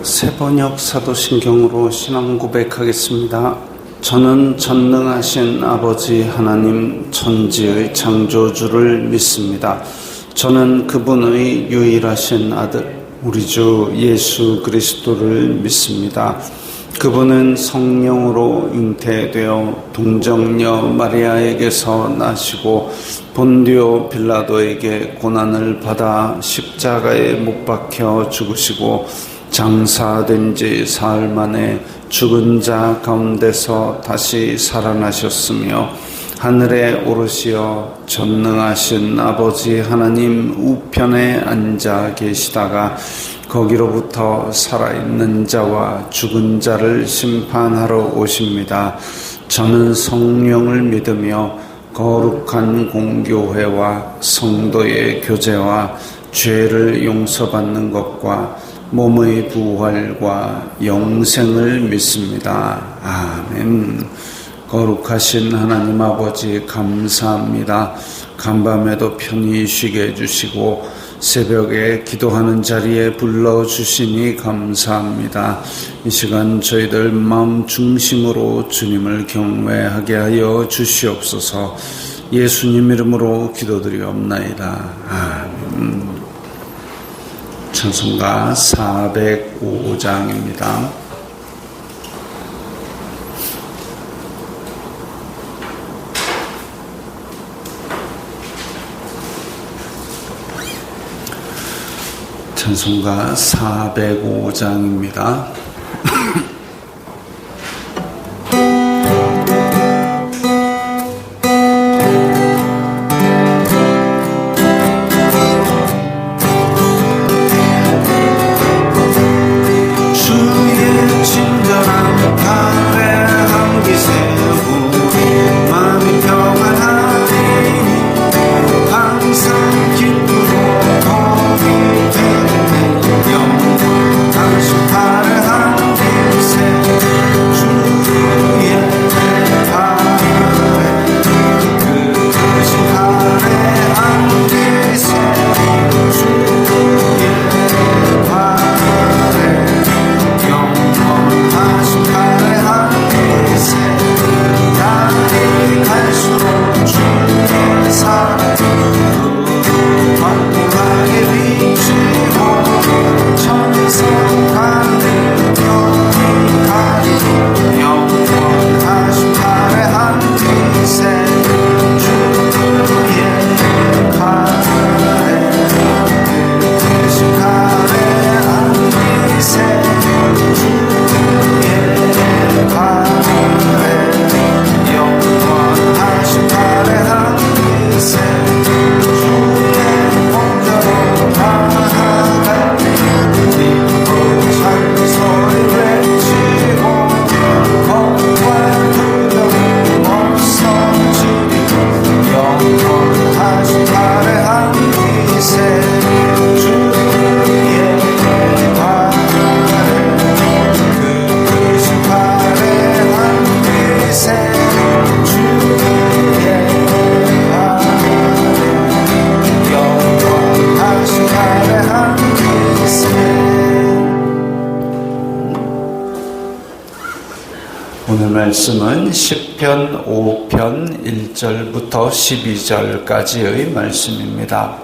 세번역 사도신경으로 신앙 고백하겠습니다. 저는 전능하신 아버지 하나님 천지의 창조주를 믿습니다. 저는 그분의 유일하신 아들 우리 주 예수 그리스도를 믿습니다. 그분은 성령으로 잉태되어 동정녀 마리아에게서 나시고 본디오 빌라도에게 고난을 받아 십자가에 못 박혀 죽으시고 장사된 지 사흘 만에 죽은 자 가운데서 다시 살아나셨으며 하늘에 오르시어 전능하신 아버지 하나님 우편에 앉아 계시다가 거기로부터 살아있는 자와 죽은 자를 심판하러 오십니다. 저는 성령을 믿으며 거룩한 공교회와 성도의 교제와 죄를 용서받는 것과 몸의 부활과 영생을 믿습니다. 아멘. 거룩하신 하나님 아버지 감사합니다. 간밤에도 편히 쉬게 해주시고 새벽에 기도하는 자리에 불러주시니 감사합니다. 이 시간 저희들 마음 중심으로 주님을 경외하게 하여 주시옵소서. 예수님 이름으로 기도드리옵나이다. 아멘. 찬송가 405장입니다. 찬송가 405장입니다. 오늘 말씀은 시편 5편 1절부터 12절까지의 말씀입니다.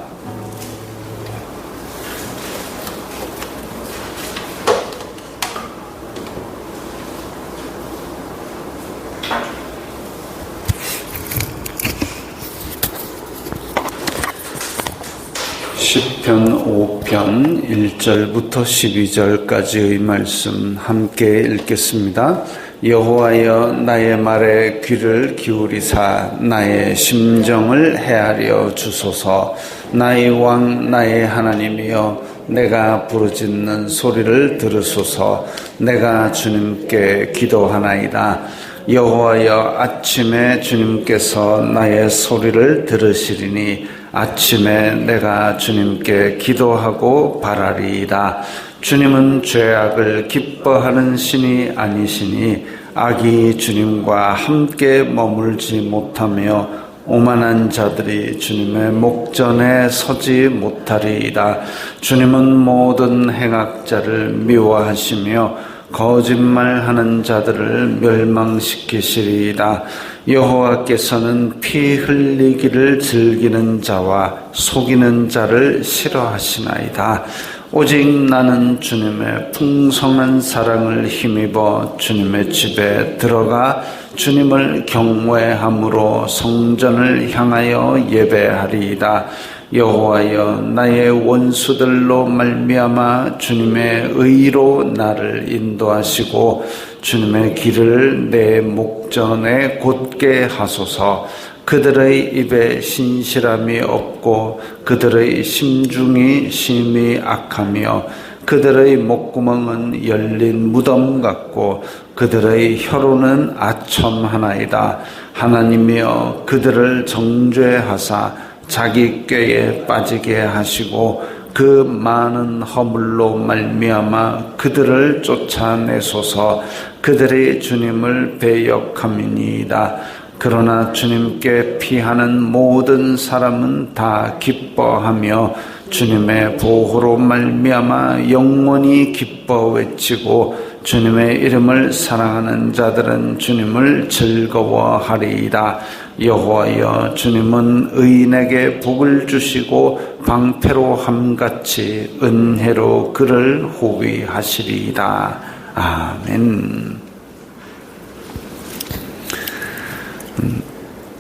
시편 5편 1절부터 12절까지의 말씀 함께 읽겠습니다. 여호와여 나의 말에 귀를 기울이사 나의 심정을 헤아려 주소서. 나의 왕 나의 하나님이여 내가 부르짖는 소리를 들으소서. 내가 주님께 기도하나이다. 여호와여 아침에 주님께서 나의 소리를 들으시리니 아침에 내가 주님께 기도하고 바라리이다. 주님은 죄악을 기뻐하는 신이 아니시니 악이 주님과 함께 머물지 못하며 오만한 자들이 주님의 목전에 서지 못하리이다. 주님은 모든 행악자를 미워하시며 거짓말하는 자들을 멸망시키시리이다. 여호와께서는 피 흘리기를 즐기는 자와 속이는 자를 싫어하시나이다. 오직 나는 주님의 풍성한 사랑을 힘입어 주님의 집에 들어가 주님을 경외함으로 성전을 향하여 예배하리이다. 여호와여, 나의 원수들로 말미암아 주님의 의로 나를 인도하시고 주님의 길을 내 목전에 곧게 하소서. 그들의 입에 신실함이 없고 그들의 심중이 심히 악하며 그들의 목구멍은 열린 무덤 같고 그들의 혀로는 아첨하나이다. 하나님이여, 그들을 정죄하사 자기 꾀에 빠지게 하시고 그 많은 허물로 말미암아 그들을 쫓아내소서. 그들이 주님을 배역함이니이다. 그러나 주님께 피하는 모든 사람은 다 기뻐하며 주님의 보호로 말미암아 영원히 기뻐 외치고 주님의 이름을 사랑하는 자들은 주님을 즐거워하리이다. 여호와여, 주님은 의인에게 복을 주시고 방패로 함같이 은혜로 그를 호위하시리이다. 아멘.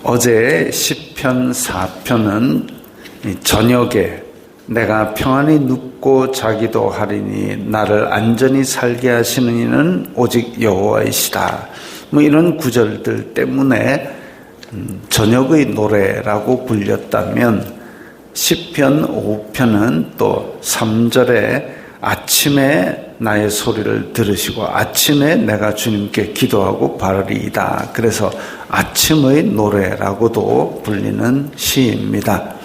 어제 시편 4편은 저녁에 내가 평안히 눕고 자기도 하리니 나를 안전히 살게 하시는 이는 오직 여호와이시다. 이런 구절들 때문에 저녁의 노래라고 불렸다면 시편 5편은 또 3절에 아침에 나의 소리를 들으시고 아침에 내가 주님께 기도하고 바르리이다. 그래서 아침의 노래라고도 불리는 시입니다.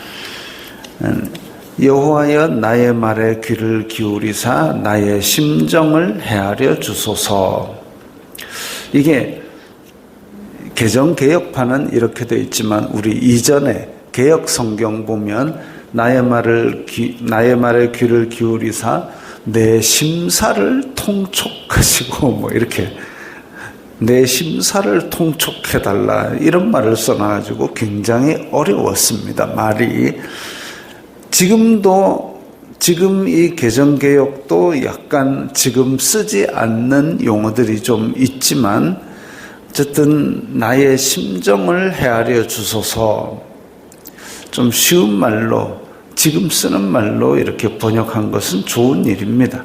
여호와여, 나의 말에 귀를 기울이사 나의 심정을 헤아려 주소서. 이게 개정 개혁판은 이렇게 되어 있지만 우리 이전에 개혁 성경 보면 나의 말에 귀를 기울이사 내 심사를 통촉하시고 이렇게 내 심사를 통촉해달라 이런 말을 써놔가지고 굉장히 어려웠습니다. 말이 지금 이 개정개혁도 약간 지금 쓰지 않는 용어들이 좀 있지만 어쨌든 나의 심정을 헤아려 주소서, 좀 쉬운 말로 지금 쓰는 말로 이렇게 번역한 것은 좋은 일입니다.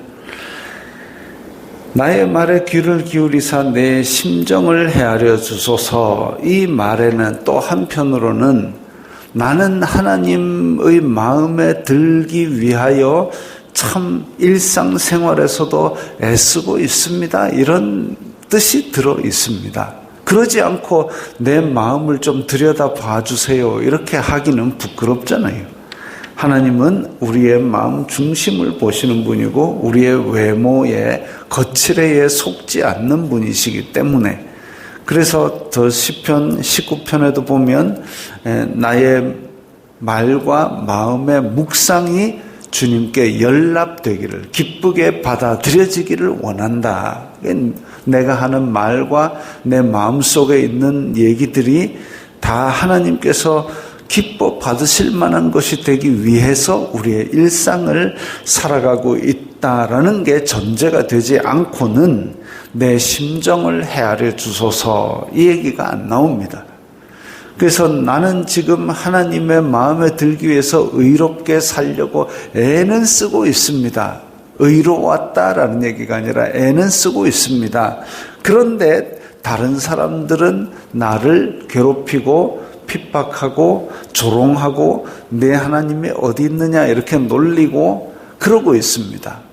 나의 말에 귀를 기울이사 내 심정을 헤아려 주소서. 이 말에는 또 한편으로는 나는 하나님의 마음에 들기 위하여 참 일상생활에서도 애쓰고 있습니다. 이런 뜻이 들어 있습니다. 그러지 않고 내 마음을 좀 들여다 봐주세요. 이렇게 하기는 부끄럽잖아요. 하나님은 우리의 마음 중심을 보시는 분이고 우리의 외모에 거칠애에 속지 않는 분이시기 때문에, 그래서 더 시편 19편에도 보면 나의 말과 마음의 묵상이 주님께 연락되기를, 기쁘게 받아들여지기를 원한다. 내가 하는 말과 내 마음속에 있는 얘기들이 다 하나님께서 기뻐 받으실 만한 것이 되기 위해서 우리의 일상을 살아가고 있다라는 게 전제가 되지 않고는 내 심정을 헤아려 주소서, 이 얘기가 안 나옵니다. 그래서 나는 지금 하나님의 마음에 들기 위해서 의롭게 살려고 애는 쓰고 있습니다. 의로웠다라는 얘기가 아니라 애는 쓰고 있습니다. 그런데 다른 사람들은 나를 괴롭히고 핍박하고 조롱하고 내 하나님이 어디 있느냐 이렇게 놀리고 그러고 있습니다.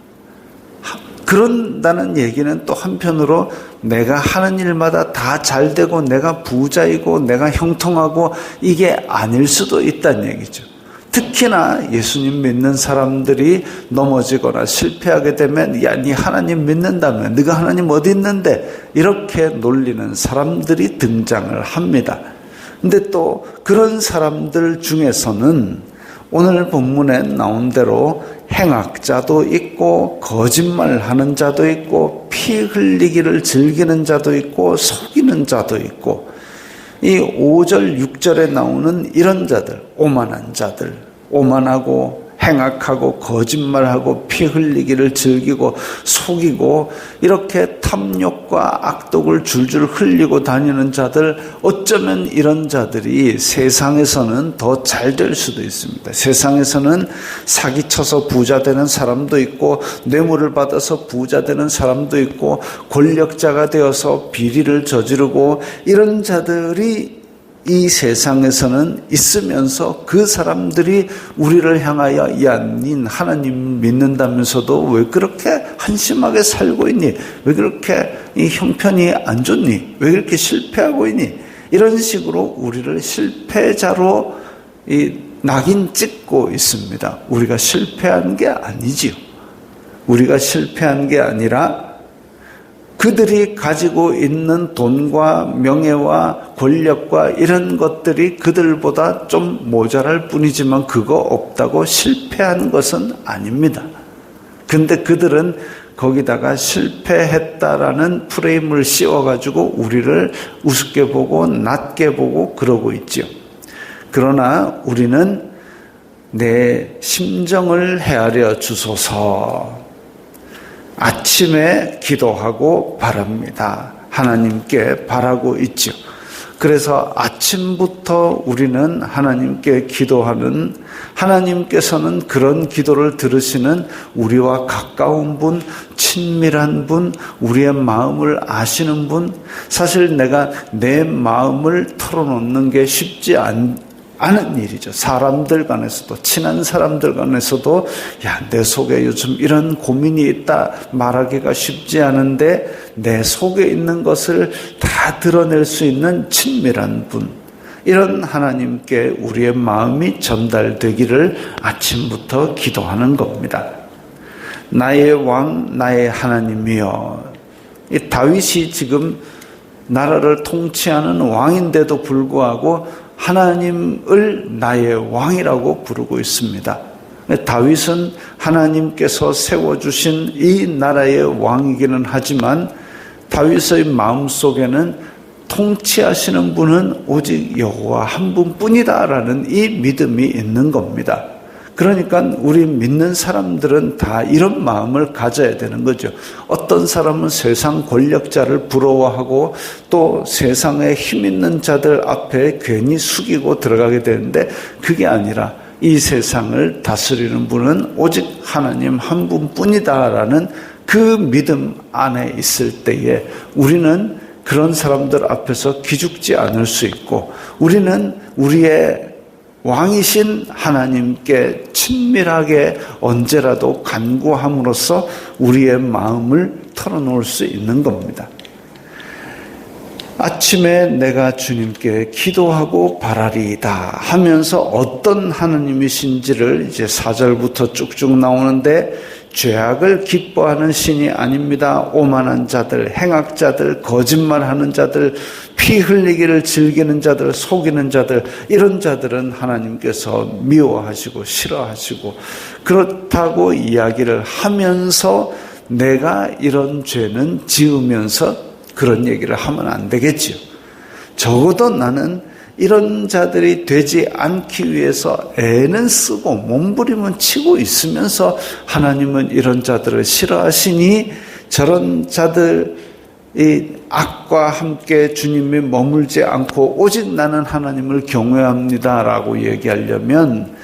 그런다는 얘기는 또 한편으로 내가 하는 일마다 다 잘되고 내가 부자이고 내가 형통하고 이게 아닐 수도 있다는 얘기죠. 특히나 예수님 믿는 사람들이 넘어지거나 실패하게 되면 야, 네 하나님 믿는다며, 네가 하나님 어디 있는데, 이렇게 놀리는 사람들이 등장을 합니다. 근데 또 그런 사람들 중에서는 오늘 본문에 나온 대로 행악자도 있고 거짓말하는 자도 있고 피 흘리기를 즐기는 자도 있고 속이는 자도 있고, 이 5절 6절에 나오는 이런 자들, 오만한 자들, 오만하고 행악하고 거짓말하고 피 흘리기를 즐기고 속이고 이렇게 탐욕과 악독을 줄줄 흘리고 다니는 자들, 어쩌면 이런 자들이 세상에서는 더 잘 될 수도 있습니다. 세상에서는 사기쳐서 부자 되는 사람도 있고, 뇌물을 받아서 부자 되는 사람도 있고, 권력자가 되어서 비리를 저지르고, 이런 자들이 이 세상에서는 있으면서 그 사람들이 우리를 향하여 야, 닌 하나님 믿는다면서도 왜 그렇게 한심하게 살고 있니? 왜 그렇게 이 형편이 안 좋니? 왜 그렇게 실패하고 있니? 이런 식으로 우리를 실패자로 낙인 찍고 있습니다. 우리가 실패한 게 아니지요. 우리가 실패한 게 아니라 그들이 가지고 있는 돈과 명예와 권력과 이런 것들이 그들보다 좀 모자랄 뿐이지만 그거 없다고 실패한 것은 아닙니다. 근데 그들은 거기다가 실패했다라는 프레임을 씌워가지고 우리를 우습게 보고 낮게 보고 그러고 있죠. 그러나 우리는 내 심정을 헤아려 주소서, 아침에 기도하고 바랍니다. 하나님께 바라고 있죠. 그래서 아침부터 우리는 하나님께 기도하는, 하나님께서는 그런 기도를 들으시는 우리와 가까운 분, 친밀한 분, 우리의 마음을 아시는 분. 사실 내가 내 마음을 털어놓는 게 쉽지 않은 일이죠. 사람들 간에서도, 친한 사람들 간에서도 야, 내 속에 요즘 이런 고민이 있다 말하기가 쉽지 않은데 내 속에 있는 것을 다 드러낼 수 있는 친밀한 분, 이런 하나님께 우리의 마음이 전달되기를 아침부터 기도하는 겁니다. 나의 왕, 나의 하나님이여. 이 다윗이 지금 나라를 통치하는 왕인데도 불구하고 하나님을 나의 왕이라고 부르고 있습니다. 다윗은 하나님께서 세워주신 이 나라의 왕이기는 하지만 다윗의 마음속에는 통치하시는 분은 오직 여호와 한 분뿐이다라는 이 믿음이 있는 겁니다. 그러니까 우리 믿는 사람들은 다 이런 마음을 가져야 되는 거죠. 어떤 사람은 세상 권력자를 부러워하고 또 세상에 힘 있는 자들 앞에 괜히 숙이고 들어가게 되는데, 그게 아니라 이 세상을 다스리는 분은 오직 하나님 한 분뿐이다라는 그 믿음 안에 있을 때에 우리는 그런 사람들 앞에서 기죽지 않을 수 있고, 우리는 우리의 왕이신 하나님께 친밀하게 언제라도 간구함으로써 우리의 마음을 털어놓을 수 있는 겁니다. 아침에 내가 주님께 기도하고 바라리이다 하면서 어떤 하나님이신지를 이제 4절부터 쭉쭉 나오는데, 죄악을 기뻐하는 신이 아닙니다. 오만한 자들, 행악자들, 거짓말하는 자들, 피 흘리기를 즐기는 자들, 속이는 자들, 이런 자들은 하나님께서 미워하시고 싫어하시고, 그렇다고 이야기를 하면서 내가 이런 죄는 지으면서 그런 얘기를 하면 안 되겠지요. 적어도 나는 이런 자들이 되지 않기 위해서 애는 쓰고 몸부림은 치고 있으면서 하나님은 이런 자들을 싫어하시니 저런 자들이 악과 함께 주님이 머물지 않고 오직 나는 하나님을 경외합니다라고 얘기하려면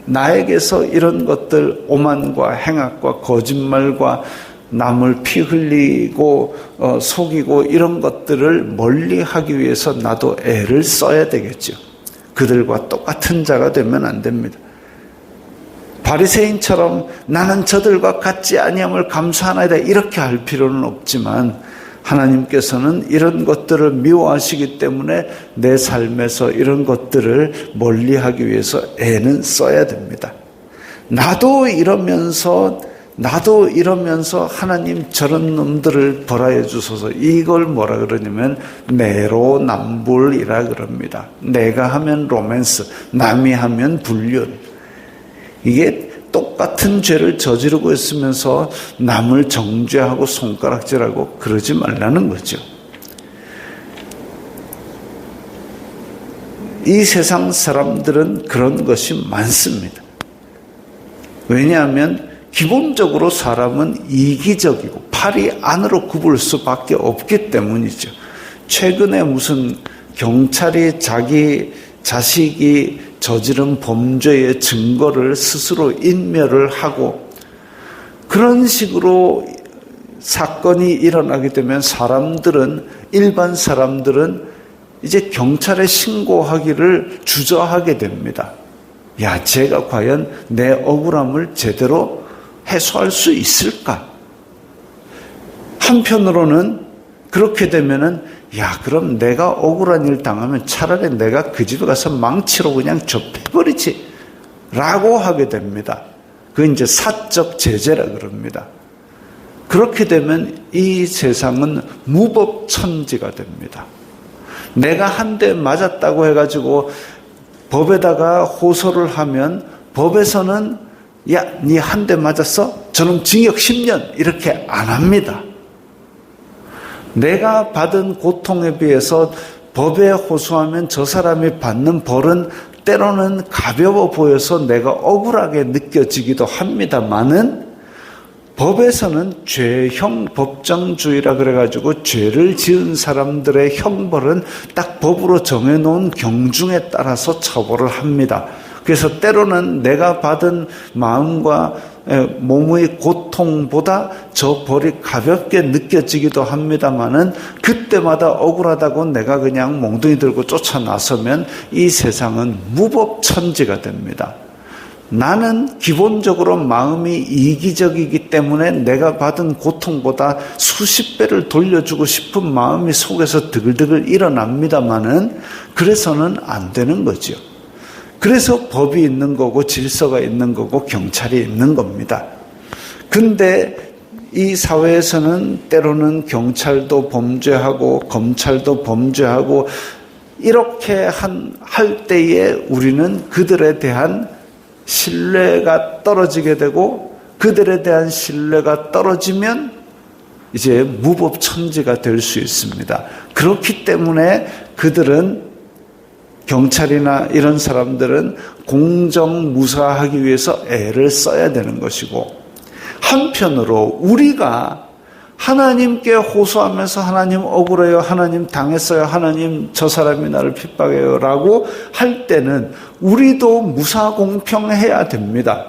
나에게서 이런 것들, 오만과 행악과 거짓말과 남을 피 흘리고 속이고 이런 것들을 멀리하기 위해서 나도 애를 써야 되겠죠. 그들과 똑같은 자가 되면 안 됩니다. 바리새인처럼 나는 저들과 같지 아니함을 감사하나이다 이렇게 할 필요는 없지만, 하나님께서는 이런 것들을 미워하시기 때문에 내 삶에서 이런 것들을 멀리하기 위해서 애는 써야 됩니다. 나도 이러면서 나도 이러면서 하나님 저런 놈들을 벌하여 주소서. 이걸 뭐라 그러냐면 내로남불이라 그럽니다. 내가 하면 로맨스, 남이 하면 불륜. 이게 똑같은 죄를 저지르고 있으면서 남을 정죄하고 손가락질하고 그러지 말라는 거죠. 이 세상 사람들은 그런 것이 많습니다. 왜냐하면 기본적으로 사람은 이기적이고 팔이 안으로 굽을 수밖에 없기 때문이죠. 최근에 무슨 경찰이 자기 자식이 저지른 범죄의 증거를 스스로 인멸을 하고 그런 식으로 사건이 일어나게 되면 일반 사람들은 이제 경찰에 신고하기를 주저하게 됩니다. 야, 제가 과연 내 억울함을 제대로 해소할 수 있을까? 한편으로는 그렇게 되면은 야, 그럼 내가 억울한 일 당하면 차라리 내가 그 집에 가서 망치로 그냥 접해버리지 라고 하게 됩니다. 그건 이제 사적 제재라 그럽니다. 그렇게 되면 이 세상은 무법천지가 됩니다. 내가 한 대 맞았다고 해가지고 법에다가 호소를 하면 법에서는 야, 니 한 대 맞았어? 저놈 징역 10년 이렇게 안 합니다. 내가 받은 고통에 비해서 법에 호소하면 저 사람이 받는 벌은 때로는 가벼워 보여서 내가 억울하게 느껴지기도 합니다만은 법에서는 죄형 법정주의라 그래가지고 죄를 지은 사람들의 형벌은 딱 법으로 정해놓은 경중에 따라서 처벌을 합니다. 그래서 때로는 내가 받은 마음과 몸의 고통보다 저 벌이 가볍게 느껴지기도 합니다만은 그때마다 억울하다고 내가 그냥 몽둥이 들고 쫓아나서면 이 세상은 무법천지가 됩니다. 나는 기본적으로 마음이 이기적이기 때문에 내가 받은 고통보다 수십 배를 돌려주고 싶은 마음이 속에서 드글드글 일어납니다만은 그래서는 안 되는 거죠. 그래서 법이 있는 거고 질서가 있는 거고 경찰이 있는 겁니다. 근데 이 사회에서는 때로는 경찰도 범죄하고 검찰도 범죄하고 이렇게 할 때에 우리는 그들에 대한 신뢰가 떨어지게 되고 그들에 대한 신뢰가 떨어지면 이제 무법천지가 될 수 있습니다. 그렇기 때문에 그들은 경찰이나 이런 사람들은 공정무사하기 위해서 애를 써야 되는 것이고 한편으로 우리가 하나님께 호소하면서 하나님 억울해요, 하나님 당했어요, 하나님 저 사람이 나를 핍박해요 라고 할 때는 우리도 무사공평해야 됩니다.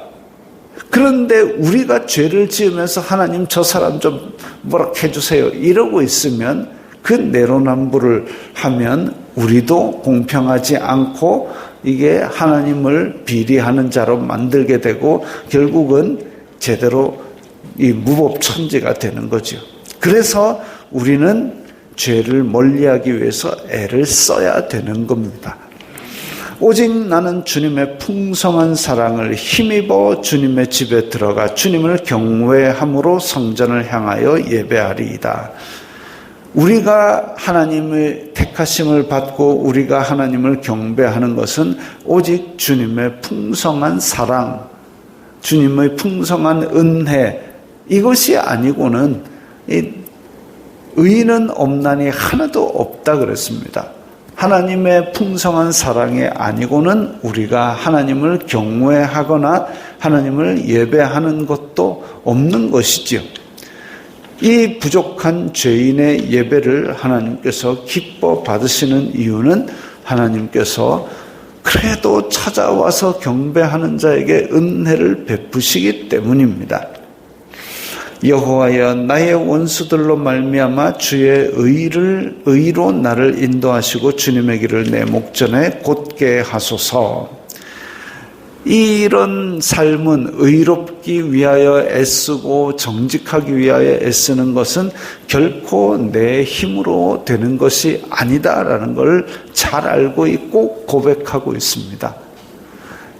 그런데 우리가 죄를 지으면서 하나님 저 사람 좀 뭐라 해주세요 이러고 있으면 그 내로남불을 하면 우리도 공평하지 않고 이게 하나님을 비리하는 자로 만들게 되고 결국은 제대로 이 무법천지가 되는 거죠. 그래서 우리는 죄를 멀리하기 위해서 애를 써야 되는 겁니다. 오직 나는 주님의 풍성한 사랑을 힘입어 주님의 집에 들어가 주님을 경외함으로 성전을 향하여 예배하리이다. 우리가 하나님의 택하심을 받고 우리가 하나님을 경배하는 것은 오직 주님의 풍성한 사랑, 주님의 풍성한 은혜, 이것이 아니고는 의인은 없나니 하나도 없다 그랬습니다. 하나님의 풍성한 사랑이 아니고는 우리가 하나님을 경외하거나 하나님을 예배하는 것도 없는 것이지요. 이 부족한 죄인의 예배를 하나님께서 기뻐 받으시는 이유는 하나님께서 그래도 찾아와서 경배하는 자에게 은혜를 베푸시기 때문입니다. 여호와여 나의 원수들로 말미암아 주의 의로 나를 인도하시고 주님의 길을 내 목전에 곧게 하소서. 이런 삶은 의롭기 위하여 애쓰고 정직하기 위하여 애쓰는 것은 결코 내 힘으로 되는 것이 아니다라는 걸 잘 알고 있고 고백하고 있습니다.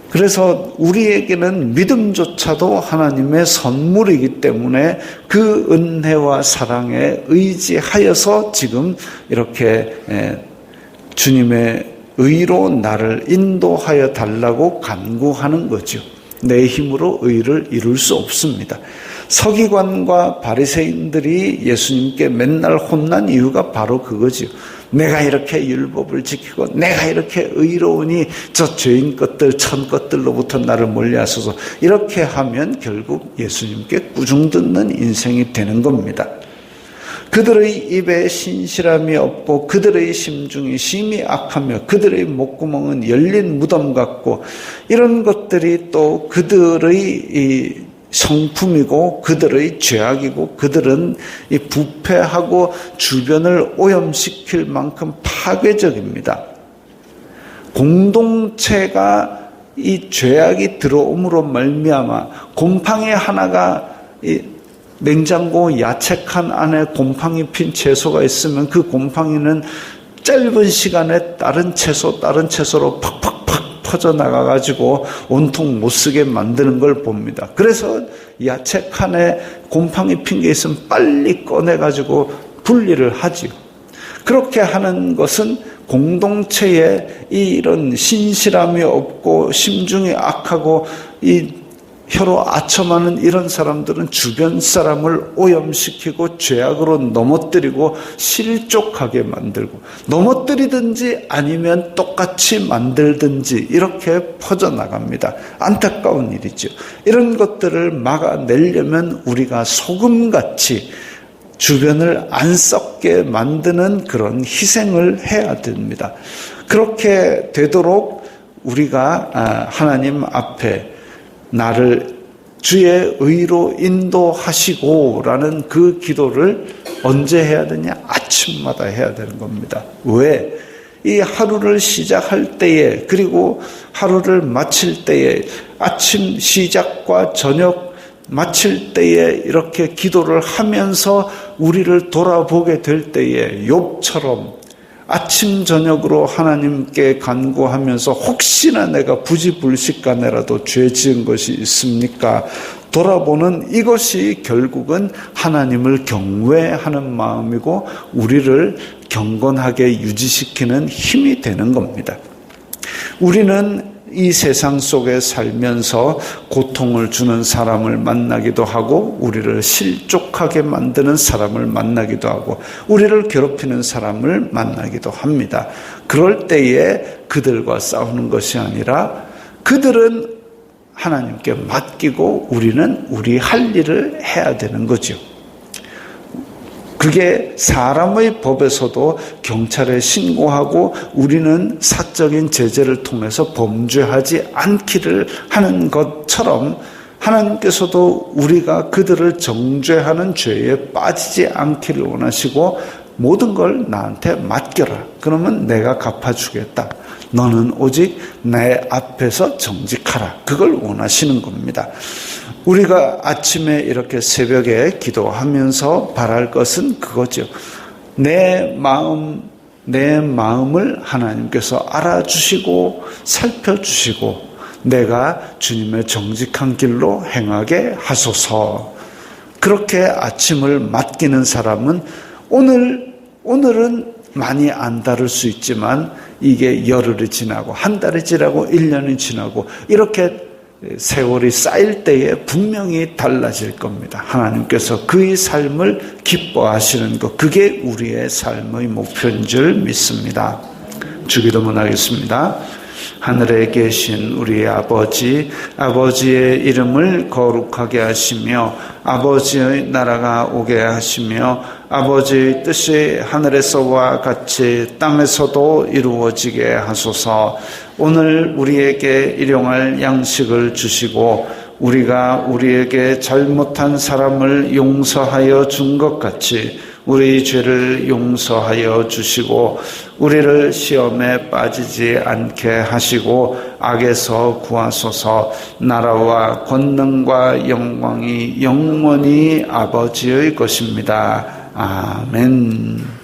그래서 우리에게는 믿음조차도 하나님의 선물이기 때문에 그 은혜와 사랑에 의지하여서 지금 이렇게 주님의 의로 나를 인도하여 달라고 간구하는 거죠. 내 힘으로 의를 이룰 수 없습니다. 서기관과 바리새인들이 예수님께 맨날 혼난 이유가 바로 그거죠. 내가 이렇게 율법을 지키고 내가 이렇게 의로우니 저 죄인 것들 천 것들로부터 나를 멀리하소서. 이렇게 하면 결국 예수님께 꾸중 듣는 인생이 되는 겁니다. 그들의 입에 신실함이 없고 그들의 심중이 심히 악하며 그들의 목구멍은 열린 무덤 같고, 이런 것들이 또 그들의 이 성품이고 그들의 죄악이고, 그들은 이 부패하고 주변을 오염시킬 만큼 파괴적입니다. 공동체가 이 죄악이 들어옴으로 말미암아 곰팡이 하나가 이 냉장고 야채칸 안에 곰팡이 핀 채소가 있으면 그 곰팡이는 짧은 시간에 다른 채소로 팍팍팍 퍼져나가가지고 온통 못쓰게 만드는 걸 봅니다. 그래서 야채칸에 곰팡이 핀 게 있으면 빨리 꺼내가지고 분리를 하지요. 그렇게 하는 것은 공동체에 이런 신실함이 없고 심중이 악하고 이 혀로 아첨하는 이런 사람들은 주변 사람을 오염시키고 죄악으로 넘어뜨리고 실족하게 만들고, 넘어뜨리든지 아니면 똑같이 만들든지 이렇게 퍼져나갑니다. 안타까운 일이죠. 이런 것들을 막아내려면 우리가 소금같이 주변을 안 썩게 만드는 그런 희생을 해야 됩니다. 그렇게 되도록 우리가 하나님 앞에 나를 주의 의로 인도하시고 라는 그 기도를 언제 해야 되냐? 아침마다 해야 되는 겁니다. 왜? 이 하루를 시작할 때에, 그리고 하루를 마칠 때에, 아침 시작과 저녁 마칠 때에 이렇게 기도를 하면서 우리를 돌아보게 될 때에 욥처럼 아침 저녁으로 하나님께 간구하면서 혹시나 내가 부지불식간에라도 죄 지은 것이 있습니까? 돌아보는 이것이 결국은 하나님을 경외하는 마음이고 우리를 경건하게 유지시키는 힘이 되는 겁니다. 우리는 이 세상 속에 살면서 고통을 주는 사람을 만나기도 하고, 우리를 실족하게 만드는 사람을 만나기도 하고, 우리를 괴롭히는 사람을 만나기도 합니다. 그럴 때에 그들과 싸우는 것이 아니라 그들은 하나님께 맡기고 우리는 우리 할 일을 해야 되는 거죠. 그게 사람의 법에서도 경찰에 신고하고 우리는 사적인 제재를 통해서 범죄하지 않기를 하는 것처럼, 하나님께서도 우리가 그들을 정죄하는 죄에 빠지지 않기를 원하시고 모든 걸 나한테 맡겨라. 그러면 내가 갚아주겠다. 너는 오직 내 앞에서 정직하라. 그걸 원하시는 겁니다. 우리가 아침에 이렇게 새벽에 기도하면서 바랄 것은 그거죠. 내 마음을 하나님께서 알아주시고 살펴주시고 내가 주님의 정직한 길로 행하게 하소서. 그렇게 아침을 맡기는 사람은 오늘은 많이 안 다를 수 있지만 이게 열흘이 지나고 한 달이 지나고 1년이 지나고 이렇게 세월이 쌓일 때에 분명히 달라질 겁니다. 하나님께서 그의 삶을 기뻐하시는 것, 그게 우리의 삶의 목표인 줄 믿습니다. 주기도문 하겠습니다. 하늘에 계신 우리 아버지, 아버지의 이름을 거룩하게 하시며 아버지의 나라가 오게 하시며 아버지의 뜻이 하늘에서와 같이 땅에서도 이루어지게 하소서. 오늘 우리에게 일용할 양식을 주시고 우리가 우리에게 잘못한 사람을 용서하여 준 것 같이 우리 죄를 용서하여 주시고 우리를 시험에 빠지지 않게 하시고 악에서 구하소서. 나라와 권능과 영광이 영원히 아버지의 것입니다. 아멘.